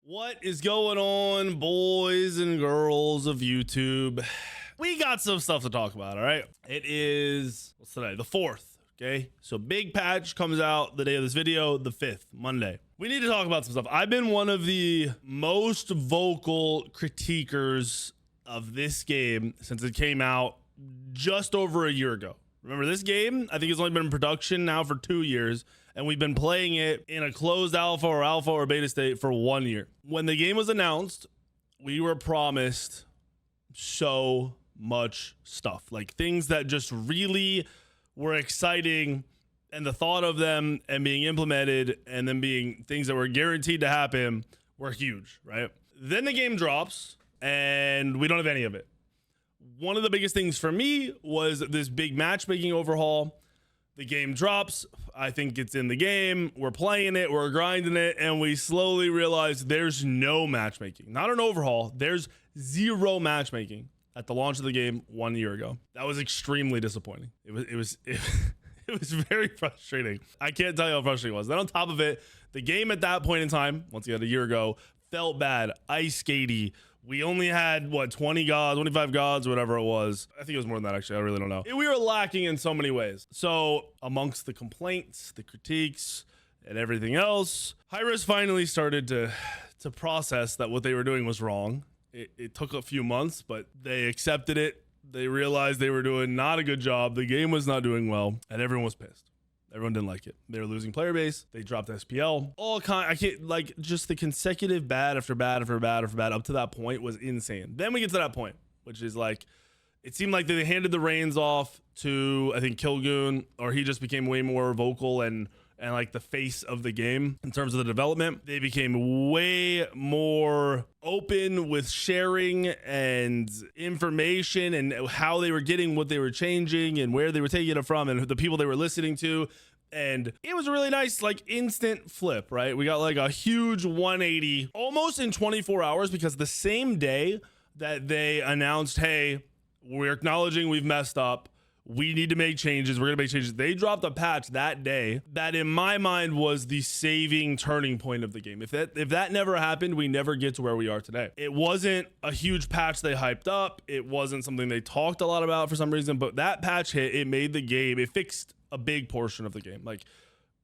What is going on, boys and girls of YouTube? We got some stuff to talk about, all right? It is, what's today? The 4th, okay? So big patch comes out the day of this video, the 5th, Monday. We need to talk about some stuff. I've been one of the most vocal critiquers of this game since it came out just over a year ago. Remember, this game, I think it's only been in production now for 2 years, and we've been playing it in a closed alpha or beta state for 1 year. When the game was announced, we were promised so much stuff, like things that just really were exciting, and the thought of them and being implemented and then being things that were guaranteed to happen were huge, right? Then the game drops and we don't have any of it. One of the biggest things for me was this big matchmaking overhaul. The game drops. I think it's in the game. We're playing it. We're grinding it. And we slowly realize there's no matchmaking. Not an overhaul. There's zero matchmaking at the launch of the game 1 year ago. That was extremely disappointing. It was very frustrating. I can't tell you how frustrating it was. Then on top of it, the game at that point in time, once again, a year ago, felt bad, ice skatey. We only had, what, 20 gods, 25 gods, whatever it was. I think it was more than that, actually. I really don't know. We were lacking in so many ways. So amongst the complaints, the critiques, and everything else, Hi-Rez finally started to process that what they were doing was wrong. It took a few months, but they accepted it. They realized they were doing not a good job. The game was not doing well, and everyone was pissed. Everyone didn't like it. They were losing player base. They dropped SPL. I can't, like, just the consecutive bad after bad after bad after bad up to that point was insane. Then we get to that point, which is like, it seemed like they handed the reins off to, I think, Kilgoon, or he just became way more vocal and like the face of the game in terms of the development. They became way more open with sharing and information and how they were getting what they were changing and where they were taking it from and the people they were listening to. And it was a really nice, like, instant flip, right? We got like a huge 180 almost in 24 hours, because the same day that they announced, hey, we're acknowledging we've messed up, we need to make changes, we're gonna make changes, they dropped a patch that day that in my mind was the saving turning point of the game. If that never happened, we never get to where we are today. It wasn't a huge patch they hyped up, it wasn't something they talked a lot about for some reason, but that patch hit, it made the game, it fixed a big portion of the game. Like,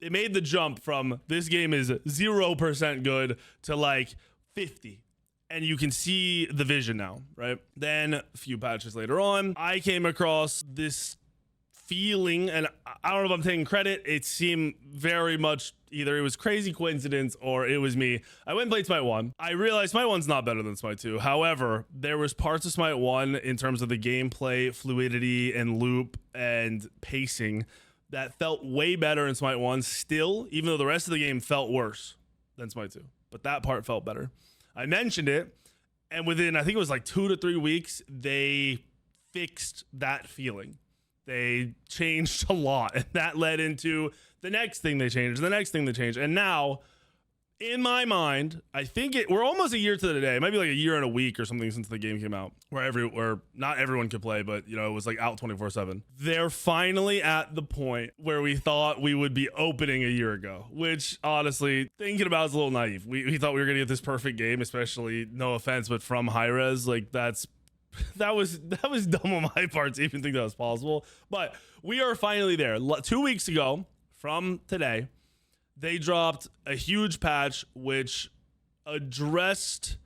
it made the jump from this game is 0% good to like 50. And you can see the vision now, right? Then a few patches later on, I came across this feeling, and I don't know if I'm taking credit. It seemed very much either it was crazy coincidence or it was me. I went and played Smite 1. I realized Smite 1's not better than Smite 2. However, there was parts of Smite 1 in terms of the gameplay, fluidity, and loop and pacing that felt way better in Smite 1 still, even though the rest of the game felt worse than Smite 2. But that part felt better. I mentioned it, and within, I think it was like 2 to 3 weeks, they fixed that feeling. They changed a lot, and that led into the next thing they changed, the next thing they changed. And now, in my mind, I think we're almost a year to the day. It might be like a year and a week or something since the game came out, where not everyone could play, but you know, it was like out 24/7. They're finally at the point where we thought we would be opening a year ago, which honestly, thinking about is a little naive. We thought we were gonna get this perfect game, especially, no offense, but from Hi-Rez, like that was dumb on my part to even think that was possible. But we are finally there. 2 weeks ago from today, they dropped a huge patch which acknowledged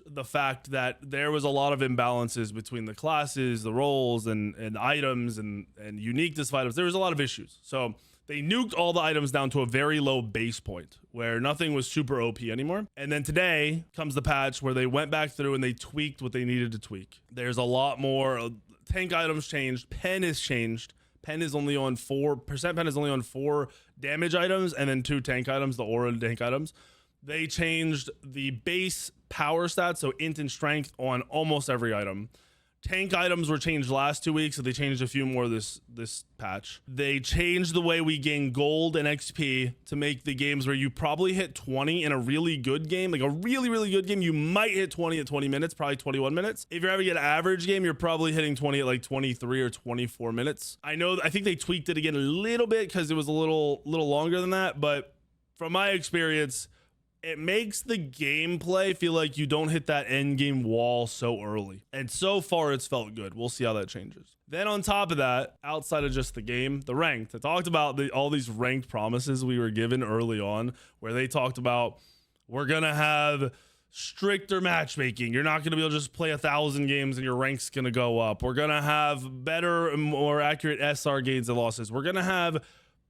the fact that there was a lot of imbalances between the classes, the roles, and items, and uniqueness of items. There was a lot of issues. So they nuked all the items down to a very low base point where nothing was super OP anymore. And then today comes the patch where they went back through and they tweaked what they needed to tweak. There's a lot more. Tank items changed. Pen is changed. Pen is only on 4%. Pen is only on 4 damage items and then 2 tank items, the aura tank items. They changed the base power stats, so int and strength, on almost every item. Tank items were changed last 2 weeks, so they changed a few more this patch. They changed the way we gain gold and XP to make the games where you probably hit 20 in a really good game, like a really, really good game, you might hit 20 at 20 minutes, probably 21 minutes. If you're having an average game, you're probably hitting 20 at like 23 or 24 minutes. I think they tweaked it again a little bit because it was a little longer than that, but from my experience, it makes the gameplay feel like you don't hit that end game wall so early. And so far it's felt good. We'll see how that changes. Then on top of that, outside of just the game, the ranked. I talked about all these ranked promises we were given early on, where they talked about we're gonna have stricter matchmaking. You're not gonna be able to just play 1,000 games and your rank's gonna go up. We're gonna have better and more accurate SR gains and losses. We're gonna have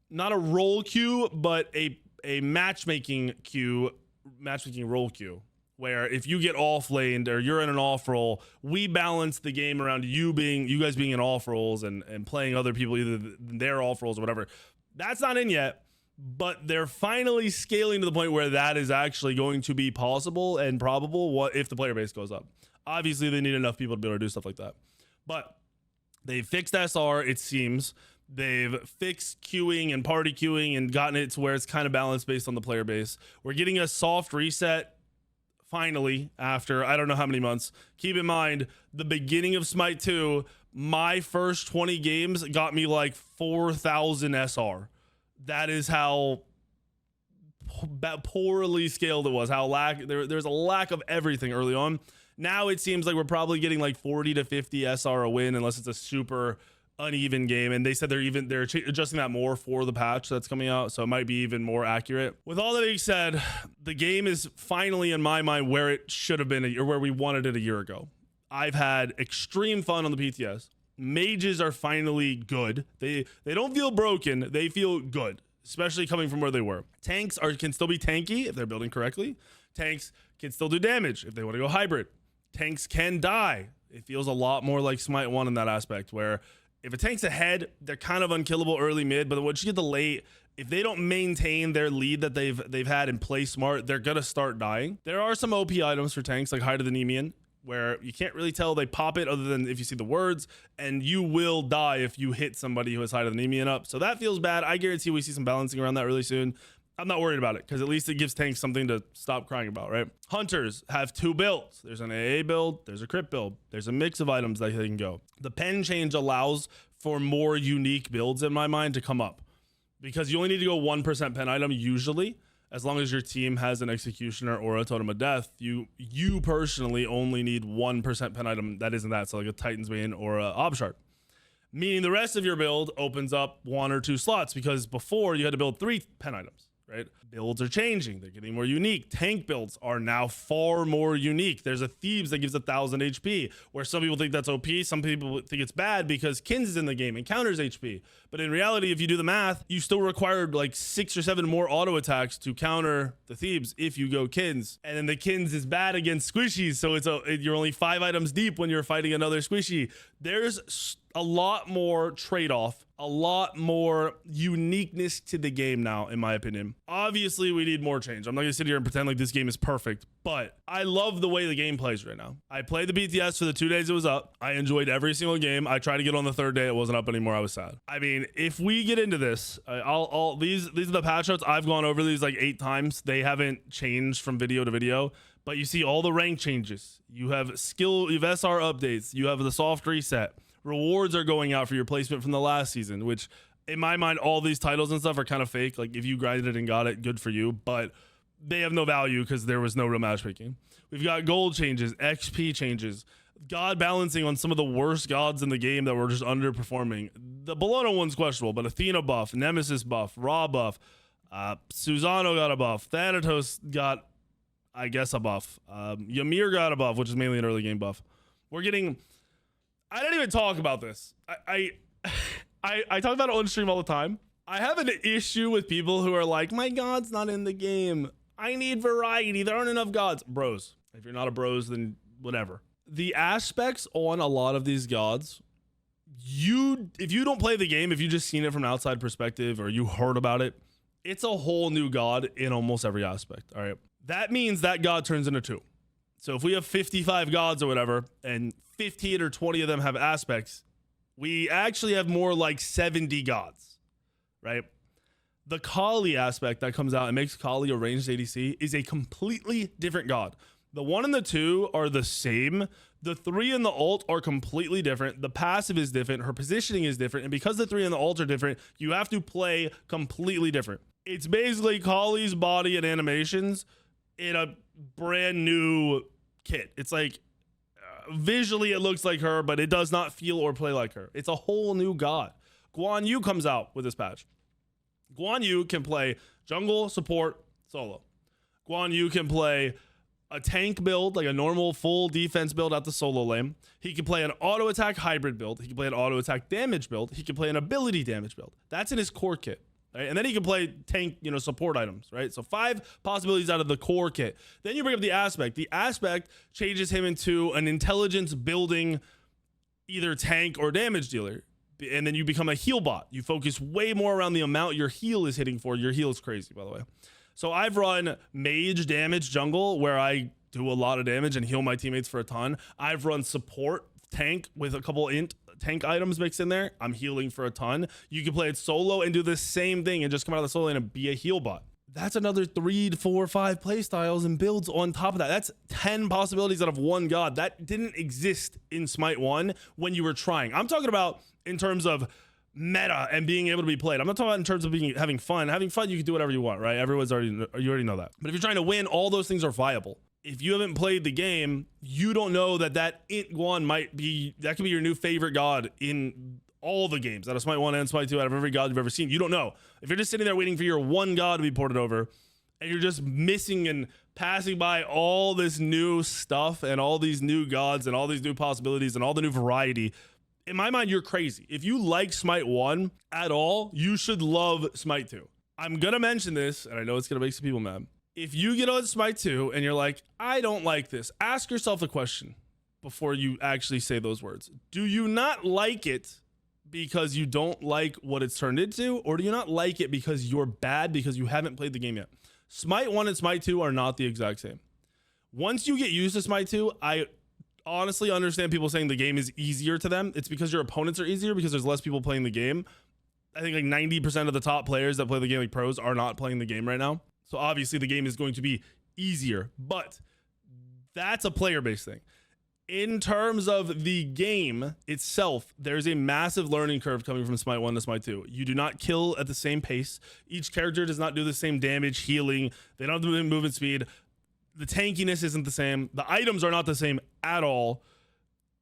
not a role queue, but a matchmaking role queue, where if you get off laned or you're in an off role, we balance the game around you guys being in off roles and playing other people either their off roles or whatever. That's not in yet, but they're finally scaling to the point where that is actually going to be possible and probable. What if the player base goes up? Obviously they need enough people to be able to do stuff like that, but they fixed SR. It seems they've fixed queuing and party queuing and gotten it to where it's kind of balanced based on the player base. We're getting a soft reset finally after I don't know how many months. Keep in mind, the beginning of Smite 2, my first 20 games got me like 4,000 SR. That is how poorly scaled it was. How there's a lack of everything early on. Now it seems like we're probably getting like 40 to 50 SR a win, unless it's a super uneven game, and they said they're adjusting that more for the patch that's coming out, so it might be even more accurate. With all that being said, the game is finally in my mind where it should have been or where we wanted it a year ago. I've had extreme fun on the PTS. Mages are finally good. They don't feel broken, they feel good, especially coming from where they were. Tanks can still be tanky if they're building correctly. Tanks can still do damage if they want to go hybrid. Tanks can die. It feels a lot more like Smite 1 in that aspect, where if a tank's ahead, they're kind of unkillable early mid, but once you get to late, if they don't maintain their lead that they've had and play smart, they're gonna start dying. There are some OP items for tanks like Height of the Nemean, where you can't really tell they pop it other than if you see the words, and you will die if you hit somebody who has Height of the Nemean up. So that feels bad. I guarantee we see some balancing around that really soon. I'm not worried about it because at least it gives tanks something to stop crying about, right? Hunters have two builds. There's an AA build, there's a crit build. There's a mix of items that they can go. The pen change allows for more unique builds in my mind to come up, because you only need to go 1% pen item usually, as long as your team has an executioner or a totem of death. You personally only need 1% pen item that isn't that, so like a Titan's Bane or a Obshard. Meaning the rest of your build opens up 1 or 2 slots, because before you had to build 3 pen items. Right? Builds are changing. They're getting more unique. Tank builds are now far more unique. There's a Thebes that gives 1,000 HP, where some people think that's OP. Some people think it's bad because Kins is in the game and counters HP. But in reality, if you do the math, you still required like 6 or 7 more auto attacks to counter the Thebes if you go Kins. And then the Kins is bad against squishies, so you're only 5 items deep when you're fighting another squishy. There's a lot more trade-off, a lot more uniqueness to the game now, in my opinion. Obviously, we need more change. I'm not gonna sit here and pretend like this game is perfect, but I love the way the game plays right now. I played the BTS for the 2 days it was up. I enjoyed every single game. I tried to get on the 3rd day. It wasn't up anymore. I was sad. I mean, if we get into this, these are the patch notes. I've gone over these like 8 times. They haven't changed from video to video, but you see all the rank changes. You have you have SR updates. You have the soft reset. Rewards are going out for your placement from the last season, which in my mind, all these titles and stuff are kind of fake. Like if you grinded and got it, good for you, but they have no value because there was no real matchmaking. We've got gold changes, XP changes, god balancing on some of the worst gods in the game that were just underperforming. The Bologna one's questionable, but Athena buff, Nemesis buff, Ra buff, Susano got a buff, Thanatos got, I guess, a buff. Ymir got a buff, which is mainly an early game buff. We're getting... I don't even talk about this. I talk about it on stream all the time. I have an issue with people who are like, my god's not in the game. I need variety. There aren't enough gods. Bros. If you're not a bros, then whatever. The aspects on a lot of these gods, if you don't play the game, if you just seen it from an outside perspective or you heard about it, it's a whole new god in almost every aspect. All right. That means that god turns into 2. So if we have 55 gods or whatever, and 15 or 20 of them have aspects, we actually have more like 70 gods, right? The Kali aspect that comes out and makes Kali a ranged ADC is a completely different god. The 1 and the 2 are the same. The 3 and the ult are completely different. The passive is different. Her positioning is different. And because the 3 and the ult are different, you have to play completely different. It's basically Kali's body and animations in a brand new kit. It's like visually it looks like her, but it does not feel or play like her. It's a whole new god. Guan Yu comes out with this patch. Guan Yu can play jungle, support, solo. Guan Yu can play a tank build, like a normal full defense build at the solo lane. He can play an auto attack hybrid build. He can play an auto attack damage build. He can play an ability damage build. That's in his core kit. Right? And then he can play tank, support items, right? So 5 possibilities out of the core kit. Then you bring up the aspect. The aspect changes him into an intelligence building either tank or damage dealer. And then you become a heal bot. You focus way more around the amount your heal is hitting for. Your heal is crazy, by the way. So I've run mage damage jungle where I do a lot of damage and heal my teammates for a ton. I've run support tank with a couple tank items mixed in there. I'm healing for a ton. You can play it solo and do the same thing and just come out of the solo lane and be a heal bot. That's another 3 to 4 or 5 play styles and builds on top of that. That's 10 possibilities out of one god. That didn't exist in Smite 1 when you were trying. I'm talking about in terms of meta and being able to be played. I'm not talking about in terms of having fun. Having fun, you can do whatever you want, right? You already know that. But if you're trying to win, all those things are viable. If you haven't played the game, you don't know that Int Guan that could be your new favorite god in all the games out of Smite 1 and Smite 2, out of every god you've ever seen. You don't know. If you're just sitting there waiting for your one god to be ported over and you're just missing and passing by all this new stuff and all these new gods and all these new possibilities and all the new variety, in my mind, you're crazy. If you like Smite 1 at all, you should love Smite 2. I'm going to mention this, and I know it's going to make some people mad. If you get on Smite 2 and you're like, I don't like this, ask yourself the question before you actually say those words. Do you not like it because you don't like what it's turned into, or do you not like it because you're bad because you haven't played the game yet? Smite 1 and Smite 2 are not the exact same. Once you get used to Smite 2, I honestly understand people saying the game is easier to them. It's because your opponents are easier because there's less people playing the game. I think like 90% of the top players that play the game, like pros, are not playing the game right now. So obviously the game is going to be easier, but that's a player-based thing. In terms of the game itself, there's a massive learning curve coming from Smite 1 to Smite 2. You do not kill at the same pace. Each character does not do the same damage, healing. They don't have the same movement speed. The tankiness isn't the same. The items are not the same at all.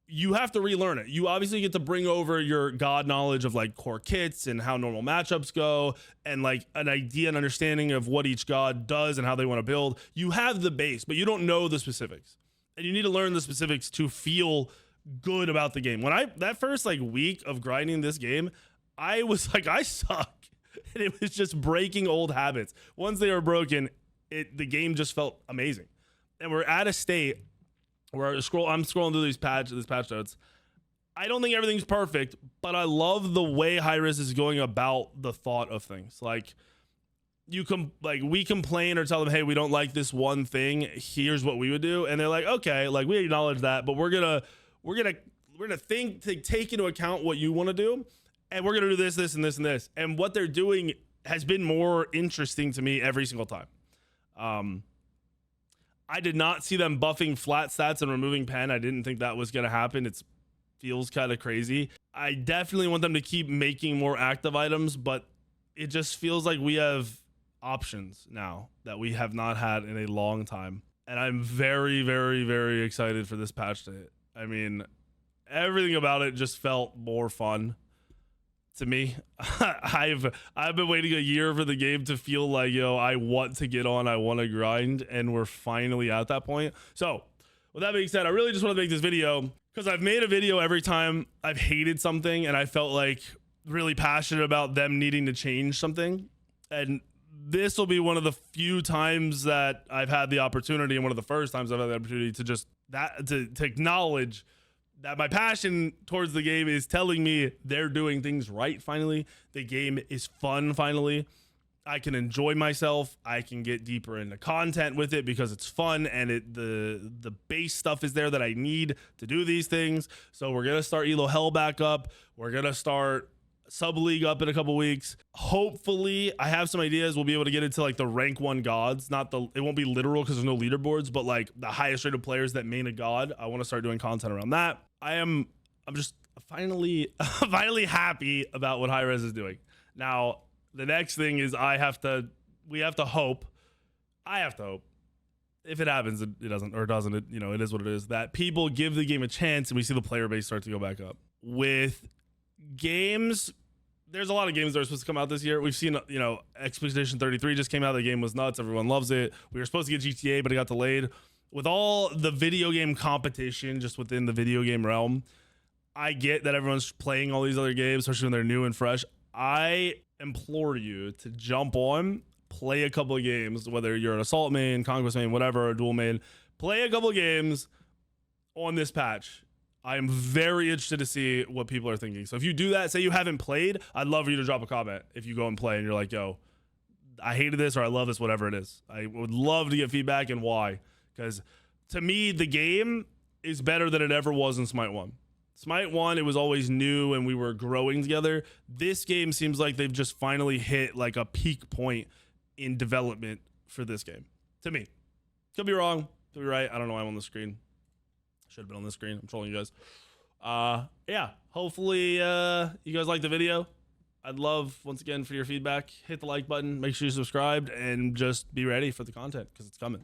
You have to relearn it. You obviously get to bring over your god knowledge of like core kits and how normal matchups go and like an idea and understanding of what each god does and how they want to build. You have the base, but you don't know the specifics. And you need to learn the specifics to feel good about the game. When that first like week of grinding this game, I was like, I suck. And it was just breaking old habits. Once they were broken, the game just felt amazing. And we're at a state where I'm scrolling through these patch notes. I don't think everything's perfect, but I love the way Hi-Rez is going about the thought of things. Like we complain or tell them, hey, we don't like this one thing. Here's what we would do, and they're like, okay, like we acknowledge that, but we're gonna take into account what you want to do, and we're gonna do this, this, and this, and this. And what they're doing has been more interesting to me every single time. I did not see them buffing flat stats and removing pen. I didn't think that was going to happen. It feels kind of crazy. I definitely want them to keep making more active items, but it just feels like we have options now that we have not had in a long time. And I'm very, very, very excited for this patch to hit. I mean, everything about it just felt more fun to me. I've been waiting a year for the game to feel like, I want to get on, I want to grind, and we're finally at that point. So with that being said, I really just want to make this video because I've made a video every time I've hated something and I felt like really passionate about them needing to change something. And this will be one of the few times that I've had the opportunity, and one of the first times I've had the opportunity to just to acknowledge that my passion towards the game is telling me they're doing things right. Finally, the game is fun. Finally, I can enjoy myself. I can get deeper into content with it because it's fun, and the base stuff is there that I need to do these things. So we're gonna start Elo Hell back up. We're gonna start Sub League up in a couple weeks. Hopefully, I have some ideas. We'll be able to get into like the rank 1 gods. It won't be literal because there's no leaderboards, but like the highest rated players that main a god. I want to start doing content around that. I'm just finally happy about what Hi-Rez is doing. Now, the next thing is we have to hope if it happens, it doesn't, or doesn't, it, you know, it is what it is, that people give the game a chance and we see the player base start to go back up. With games, there's a lot of games that are supposed to come out this year. We've seen, you know, Expedition 33 just came out. The game was nuts. Everyone loves it. We were supposed to get GTA, but it got delayed. With all the video game competition just within the video game realm, I get that everyone's playing all these other games, especially when they're new and fresh. I implore you to jump on, play a couple of games, whether you're an assault main, conquest main, whatever, a dual main, play a couple of games on this patch. I am very interested to see what people are thinking. So if you do that, say you haven't played, I'd love for you to drop a comment if you go and play and you're like, yo, I hated this or I love this, whatever it is. I would love to get feedback and why. Because to me, the game is better than it ever was in Smite 1. Smite 1, it was always new and we were growing together. This game seems like they've just finally hit like a peak point in development for this game. To me. Could be wrong. Could be right. I don't know why I'm on the screen. Should have been on the screen. I'm trolling you guys. Yeah. Hopefully you guys like the video. I'd love, once again, for your feedback. Hit the like button. Make sure you're subscribed and just be ready for the content because it's coming.